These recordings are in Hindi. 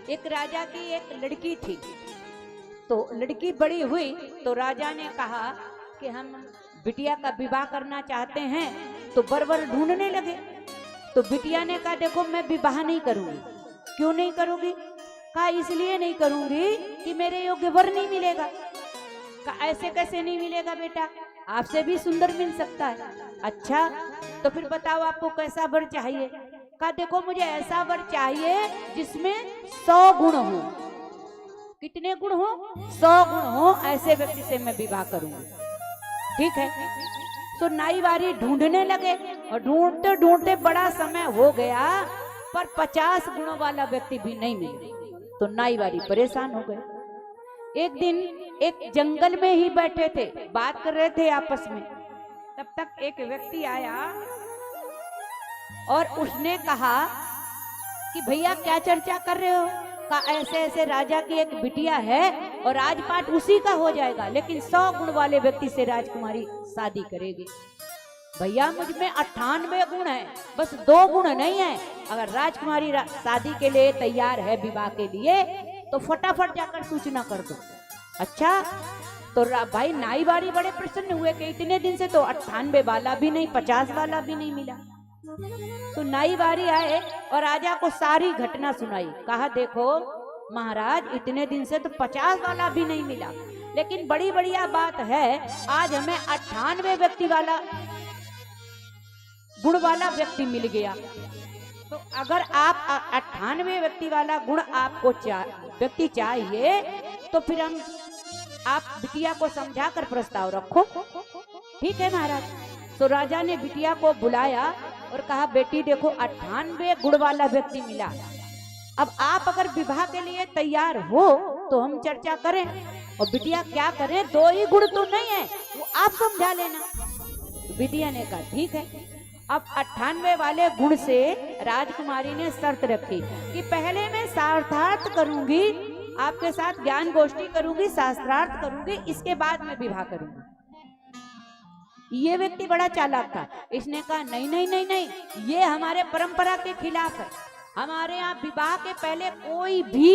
एक राजा की एक लड़की थी। तो लड़की बड़ी हुई तो राजा ने कहा कि हम बिटिया का विवाह करना चाहते हैं, तो वर ढूंढने लगे। तो बिटिया ने कहा देखो मैं विवाह नहीं करूंगी। क्यों नहीं करूंगी? कहा इसलिए नहीं करूंगी कि मेरे योग्य वर नहीं मिलेगा। कहा ऐसे कैसे नहीं मिलेगा बेटा, आपसे भी सुंदर मिल सकता है। अच्छा तो फिर बताओ आपको कैसा वर चाहिए? कहा देखो मुझे ऐसा वर चाहिए जिसमें 100 गुण हो। कितने गुण हो? 100 गुण हो, ऐसे व्यक्ति से मैं विवाह करूंगी। ठीक है। तो नाई वारी ढूंढने लगे और ढूंढते ढूंढते बड़ा समय हो गया, पर 50 गुणों वाला व्यक्ति भी नहीं मिला। तो नाई वारी परेशान हो गए। एक दिन एक जंगल में ही बैठे थे, बात कर रहे थे आपस में। तब तक एक व्यक्ति आया और उसने कहा कि भैया क्या चर्चा कर रहे हो? का ऐसे ऐसे राजा की एक बिटिया है और राजपाट उसी का हो जाएगा, लेकिन 100 गुण वाले व्यक्ति से राजकुमारी शादी करेगी। भैया मुझ में 98 गुण है, बस 2 गुण नहीं है। अगर राजकुमारी शादी के लिए तैयार है, विवाह के लिए, तो फटाफट जाकर सूचना कर दो। अच्छा तो भाई नाई वारी बड़े प्रसन्न हुए कि इतने दिन से तो 98 वाला भी नहीं, 50 वाला भी नहीं मिला। तो नाई वारी आए और राजा को सारी घटना सुनाई। कहा देखो महाराज इतने दिन से तो 50 वाला भी नहीं मिला, लेकिन बड़ी बढ़िया बात है आज हमें 98 व्यक्ति वाला गुण वाला व्यक्ति मिल गया। तो अगर आप 98 व्यक्ति वाला गुण आपको व्यक्ति चाहिए तो फिर हम आप बिटिया को समझाकर प्रस्ताव रखो। ठीक है महाराज। तो राजा ने बिटिया को बुलाया और कहा बेटी देखो 98 गुण वाला व्यक्ति मिला, अब आप अगर विवाह के लिए तैयार हो तो हम चर्चा करें। और बिटिया क्या करें, 2 ही गुण तो नहीं है, वो आप समझा लेना। तो बिटिया ने कहा ठीक है। अब 98 वाले गुण से राजकुमारी ने शर्त रखी कि पहले मैं शास्त्रार्थ करूंगी, आपके साथ ज्ञान गोष्ठी करूंगी, शास्त्रार्थ करूंगी, इसके बाद मैं विवाह करूंगी। ये व्यक्ति बड़ा चालाक था। इसने कहा नहीं नहीं नहीं नहीं, ये हमारे परंपरा के खिलाफ है। हमारे यहाँ विवाह के पहले कोई भी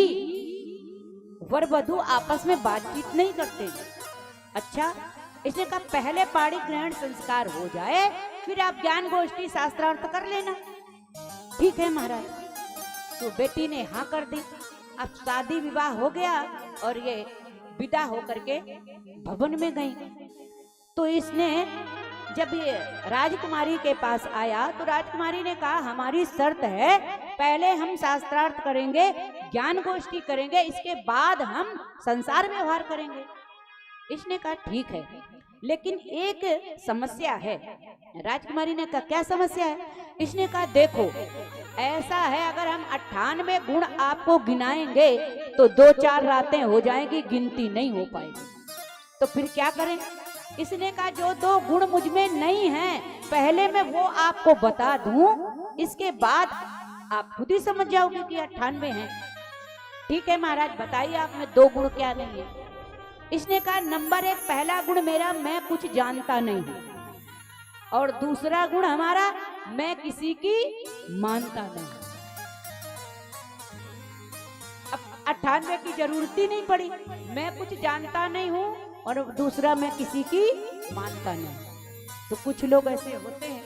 वर वधू आपस में बातचीत नहीं करते। अच्छा इसने कहा पहले पाणी ग्रहण संस्कार हो जाए, फिर आप ज्ञान गोष्ठी शास्त्रार्थ कर लेना। ठीक है महाराज। तो बेटी ने हाँ कर दी। अब शादी विवाह हो गया और ये विदा होकर के भवन में गई। तो इसने जब ये राजकुमारी के पास आया तो राजकुमारी ने कहा हमारी शर्त है पहले हम शास्त्रार्थ करेंगे, ज्ञान गोष्ठी करेंगे, इसके बाद हम संसार व्यवहार करेंगे। इसने कहा ठीक है, लेकिन एक समस्या है। राजकुमारी ने कहा क्या समस्या है? इसने कहा देखो ऐसा है अगर हम 98 गुण आपको गिनाएंगे तो 2-4 रातें हो जाएंगी, गिनती नहीं हो पाएगी। तो फिर क्या करें? इसने कहा जो 2 गुण मुझ में नहीं है पहले मैं वो आपको बता दूं, इसके बाद आप खुद ही समझ जाओगे कि 98 हैं। ठीक है महाराज बताइए आप में 2 गुण क्या नहीं है? इसने कहा नंबर 1 पहला गुण मेरा मैं कुछ जानता नहीं हूं, और दूसरा गुण हमारा मैं किसी की मानता नहीं। अब 98 की जरूरत ही नहीं पड़ी, मैं कुछ जानता नहीं हूं और दूसरा मैं किसी की मानता नहीं। तो कुछ लोग ऐसे होते हैं